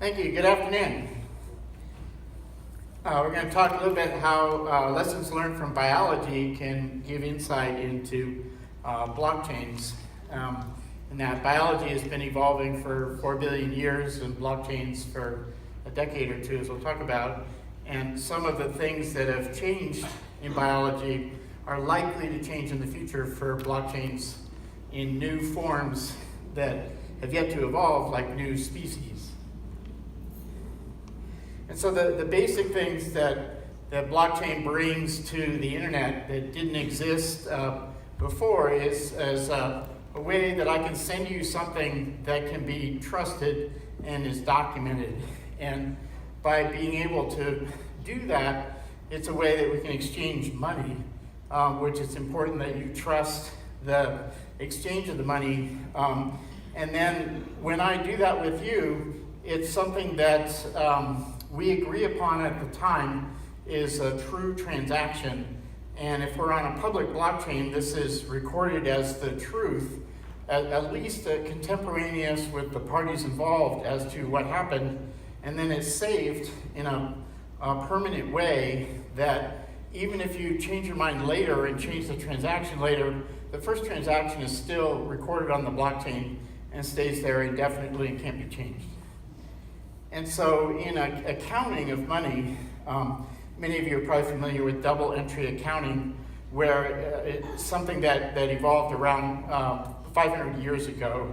Thank you. Good afternoon. We're going to talk a little bit how lessons learned from biology can give insight into blockchains. And that biology has been evolving for 4 billion years and blockchains for a decade or two, as we'll talk about. And some of the things that have changed in biology are likely to change in the future for blockchains in new forms that have yet to evolve, like new species. And so the basic things that blockchain brings to the internet that didn't exist before is a way that I can send you something that can be trusted and is documented. And by being able to do that, it's a way that we can exchange money, which is important that you trust the exchange of the money. And then when I do that with you, it's something that we agree upon at the time is a true transaction. And if we're on a public blockchain, this is recorded as the truth, at least contemporaneous with the parties involved as to what happened. And then it's saved in a permanent way that even if you change your mind later and change the transaction later, the first transaction is still recorded on the blockchain and stays there indefinitely and can't be changed. And so in accounting of money, many of you are probably familiar with double entry accounting, where it's something that evolved around 500 years ago,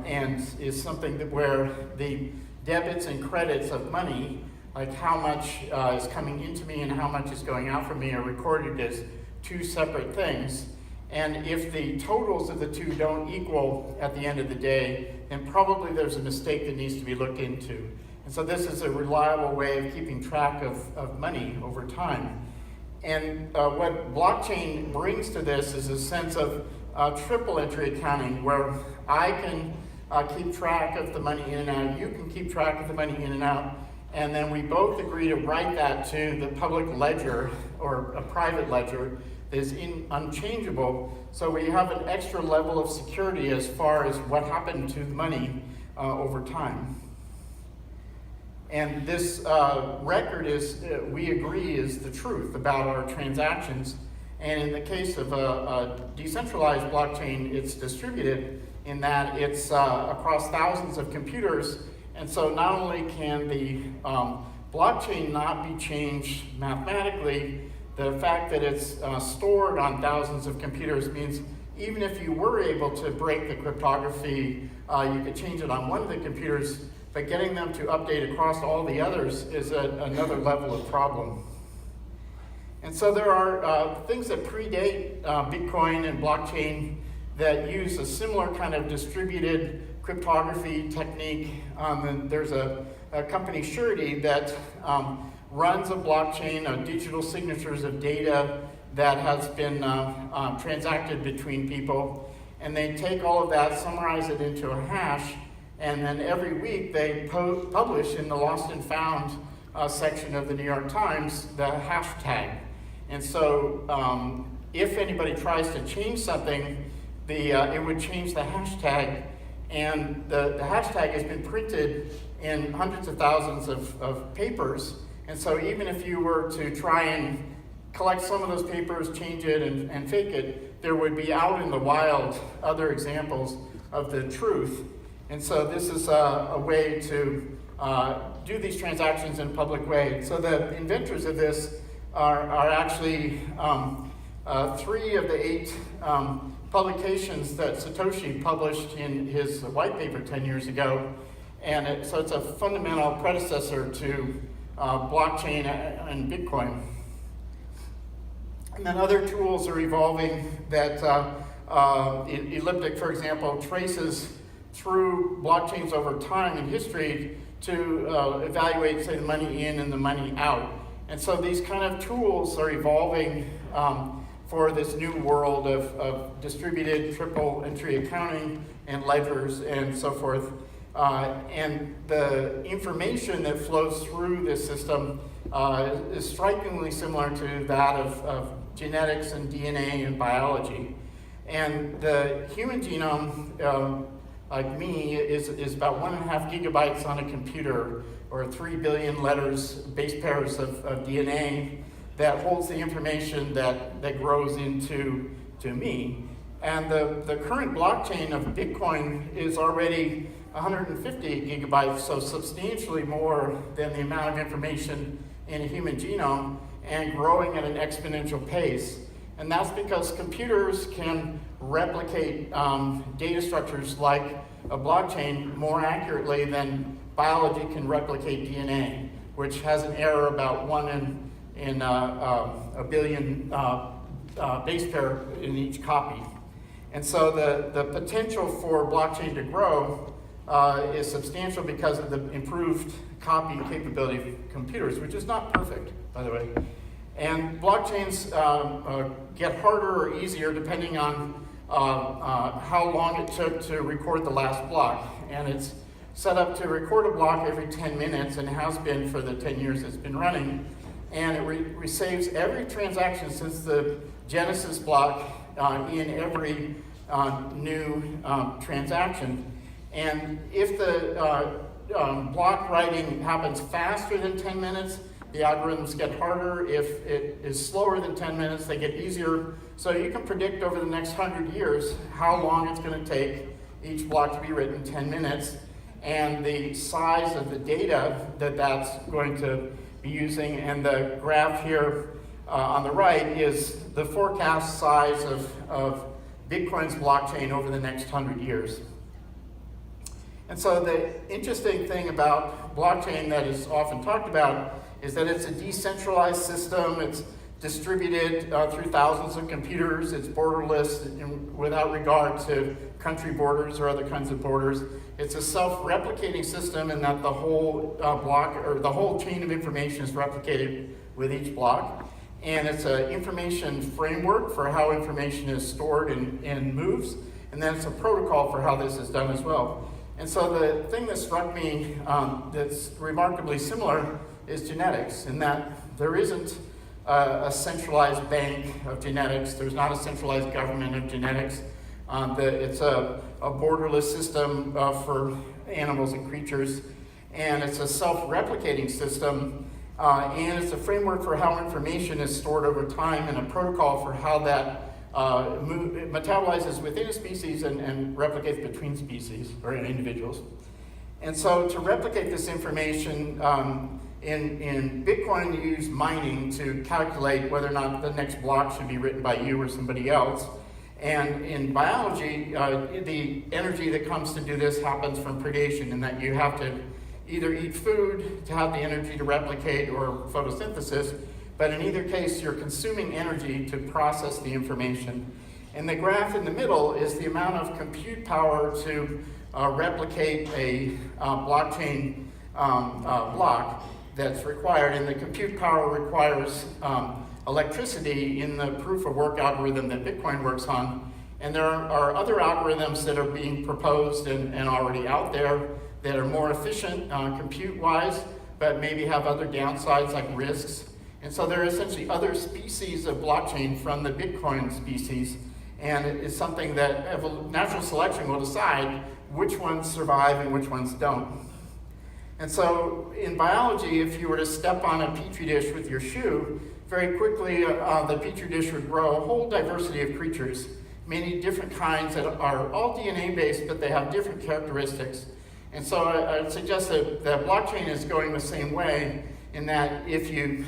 and is something where the debits and credits of money, like how much is coming into me and how much is going out from me, are recorded as two separate things. And if the totals of the two don't equal at the end of the day, then probably there's a mistake that needs to be looked into. And so this is a reliable way of keeping track of money over time. And what blockchain brings to this is a sense of triple entry accounting, where I can keep track of the money in and out, you can keep track of the money in and out, and then we both agree to write that to the public ledger or a private ledger that is unchangeable. So we have an extra level of security as far as what happened to the money over time. And this record is, we agree, is the truth about our transactions. And in the case of a decentralized blockchain, it's distributed in that it's across thousands of computers. And so not only can the blockchain not be changed mathematically, the fact that it's stored on thousands of computers means even if you were able to break the cryptography, you could change it on one of the computers, but getting them to update across all the others is another level of problem. And so there are things that predate Bitcoin and blockchain that use a similar kind of distributed cryptography technique. And there's a company, Surety, that runs a blockchain of digital signatures of data that has been transacted between people. And they take all of that, summarize it into a hash, and then every week they publish in the Lost and Found section of the New York Times the hashtag. And so if anybody tries to change something, it would change the hashtag. And the hashtag has been printed in hundreds of thousands of papers. And so even if you were to try and collect some of those papers, change it, and fake it, there would be out in the wild other examples of the truth. And so this is a way to do these transactions in a public way. So the inventors of this are actually 3 of the 8 publications that Satoshi published in his white paper 10 years ago. And so it's a fundamental predecessor to blockchain and Bitcoin. And then other tools are evolving that Elliptic, for example, traces through blockchains over time in history to evaluate, say, the money in and the money out. And so these kind of tools are evolving for this new world of distributed triple entry accounting and ledgers and so forth. And the information that flows through this system is strikingly similar to that of genetics and DNA and biology. And the human genome like me, is about 1.5 gigabytes on a computer, or 3 billion letters, base pairs of DNA that holds the information that grows into me. And the current blockchain of Bitcoin is already 150 gigabytes, so substantially more than the amount of information in a human genome, and growing at an exponential pace. And that's because computers can replicate data structures like a blockchain more accurately than biology can replicate DNA, which has an error about 1 in a billion base pair in each copy. And so the potential for blockchain to grow is substantial because of the improved copying capability of computers, which is not perfect, by the way. And blockchains get harder or easier depending on how long it took to record the last block. And it's set up to record a block every 10 minutes and has been for the 10 years it's been running. And it resaves every transaction since the Genesis block in every new transaction. And if the block writing happens faster than 10 minutes, the algorithms get harder. If it is slower than 10 minutes, they get easier. So you can predict over the next 100 years how long it's going to take each block to be written in 10 minutes, and the size of the data that's going to be using. And the graph here on the right is the forecast size of Bitcoin's blockchain over the next 100 years. And so the interesting thing about blockchain that is often talked about is that it's a decentralized system. It's distributed through thousands of computers. It's borderless without regard to country borders or other kinds of borders. It's a self-replicating system in that the whole block, or the whole chain of information, is replicated with each block. And it's an information framework for how information is stored and moves. And then it's a protocol for how this is done as well. And so the thing that struck me that's remarkably similar is genetics, in that there isn't a centralized bank of genetics. There's not a centralized government of genetics. It's a borderless system for animals and creatures, and it's a self-replicating system, and it's a framework for how information is stored over time, and a protocol for how that metabolizes within a species and replicates between species or individuals. And so to replicate this information, in Bitcoin, you use mining to calculate whether or not the next block should be written by you or somebody else. And in biology, the energy that comes to do this happens from predation, in that you have to either eat food to have the energy to replicate, or photosynthesis. But in either case, you're consuming energy to process the information. And the graph in the middle is the amount of compute power to replicate a blockchain block that's required. And the compute power requires electricity in the proof of work algorithm that Bitcoin works on. And there are other algorithms that are being proposed and already out there that are more efficient compute-wise, but maybe have other downsides like risks. And so there are essentially other species of blockchain from the Bitcoin species, and it is something that natural selection will decide which ones survive and which ones don't. And so in biology, if you were to step on a petri dish with your shoe, very quickly the petri dish would grow a whole diversity of creatures, many different kinds that are all DNA-based, but they have different characteristics. And so I'd suggest that blockchain is going the same way, in that if you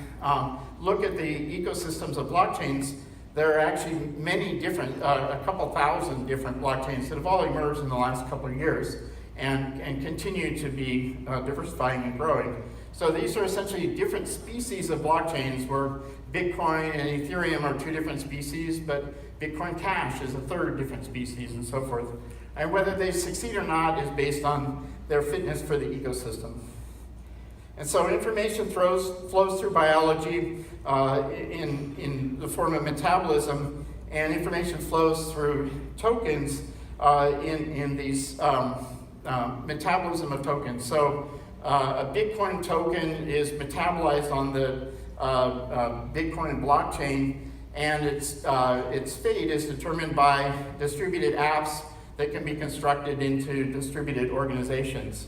look at the ecosystems of blockchains, there are actually many different, a couple thousand different blockchains that have all emerged in the last couple of years and continue to be diversifying and growing. So these are essentially different species of blockchains, where Bitcoin and Ethereum are two different species, but Bitcoin Cash is a third different species, and so forth. And whether they succeed or not is based on their fitness for the ecosystem. And so information flows through biology in the form of metabolism, and information flows through tokens in these metabolism of tokens. So a Bitcoin token is metabolized on the Bitcoin blockchain, and its fate is determined by distributed apps that can be constructed into distributed organizations.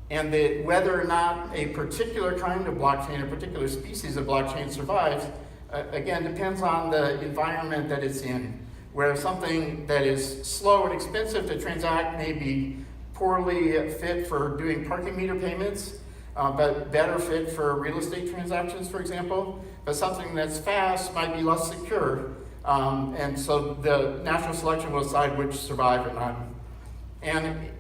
And whether or not a particular kind of blockchain, a particular species of blockchain survives, again, depends on the environment that it's in. Where something that is slow and expensive to transact may be poorly fit for doing parking meter payments, but better fit for real estate transactions, for example. But something that's fast might be less secure. And so the natural selection will decide which survive or not. And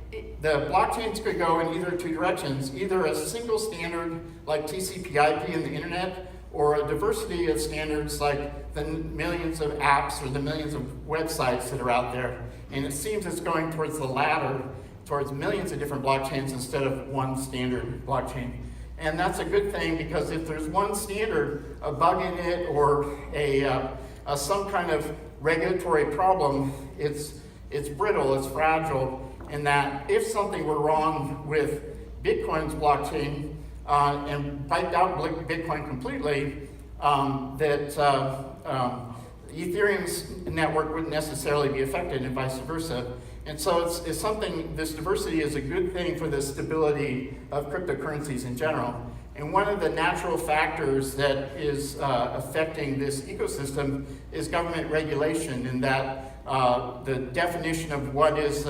the blockchains could go in either two directions, either a single standard like TCP/IP in the internet, or a diversity of standards like the millions of apps or the millions of websites that are out there. And it seems it's going towards the latter, towards millions of different blockchains instead of one standard blockchain. And that's a good thing, because if there's one standard, a bug in it, or some kind of regulatory problem, it's brittle, it's fragile, in that if something were wrong with Bitcoin's blockchain and wiped out Bitcoin completely, Ethereum's network wouldn't necessarily be affected, and vice versa. And so it's something, this diversity is a good thing for the stability of cryptocurrencies in general. And one of the natural factors that is affecting this ecosystem is government regulation, in that the definition of what is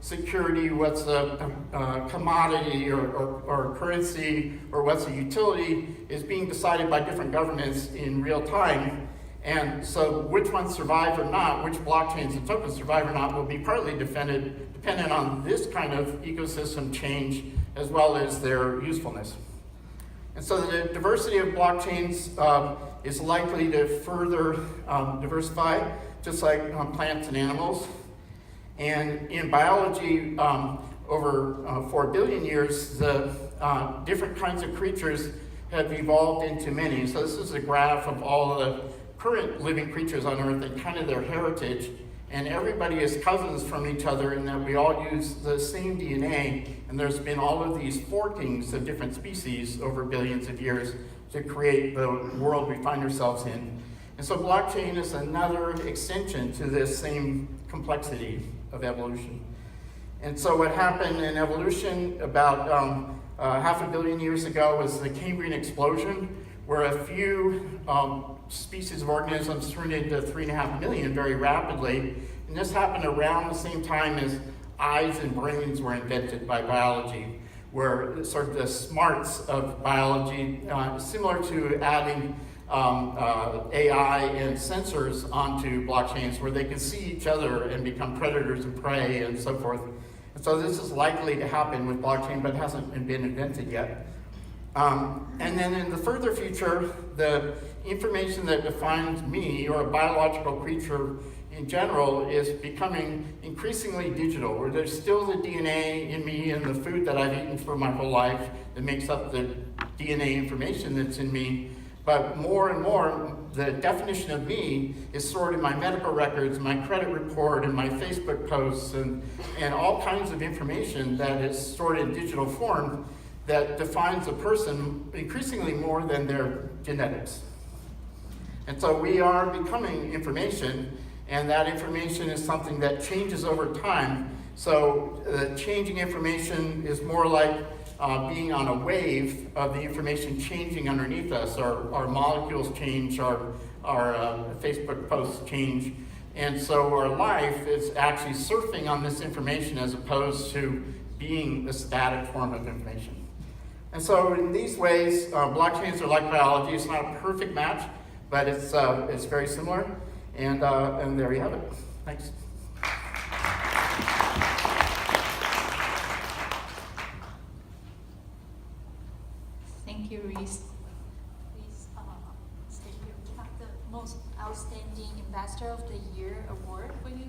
security, what's a commodity or currency, or what's a utility, is being decided by different governments in real time. And so which ones survive or not, which blockchains and tokens survive or not, will be partly dependent on this kind of ecosystem change, as well as their usefulness. And so the diversity of blockchains is likely to further diversify, just like plants and animals. And in biology, over 4 billion years, the different kinds of creatures have evolved into many. So this is a graph of all the current living creatures on Earth and kind of their heritage. And everybody is cousins from each other, in that we all use the same DNA, and there's been all of these forkings of different species over billions of years to create the world we find ourselves in. And so blockchain is another extension to this same complexity of evolution. And so what happened in evolution about 500 million years ago was the Cambrian explosion, where a few species of organisms turned into 3.5 million very rapidly. And this happened around the same time as eyes and brains were invented by biology, where sort of the smarts of biology, similar to adding AI and sensors onto blockchains, where they can see each other and become predators and prey and so forth. And so this is likely to happen with blockchain, but hasn't been invented yet. And then in the further future, the information that defines me, or a biological creature in general, is becoming increasingly digital, where there's still the DNA in me and the food that I've eaten for my whole life that makes up the DNA information that's in me. But more and more, the definition of me is stored in my medical records, my credit report, and my Facebook posts, and all kinds of information that is stored in digital form that defines a person increasingly more than their genetics. And so we are becoming information, and that information is something that changes over time. So changing information is more like being on a wave of the information changing underneath us. Our molecules change, our Facebook posts change. And so our life is actually surfing on this information, as opposed to being a static form of information. And so in these ways, blockchains are like biology. It's not a perfect match, but it's very similar. And there you have it. Thanks. Thank you, Reese. Please stay here. We have the most outstanding investor of the year award for you.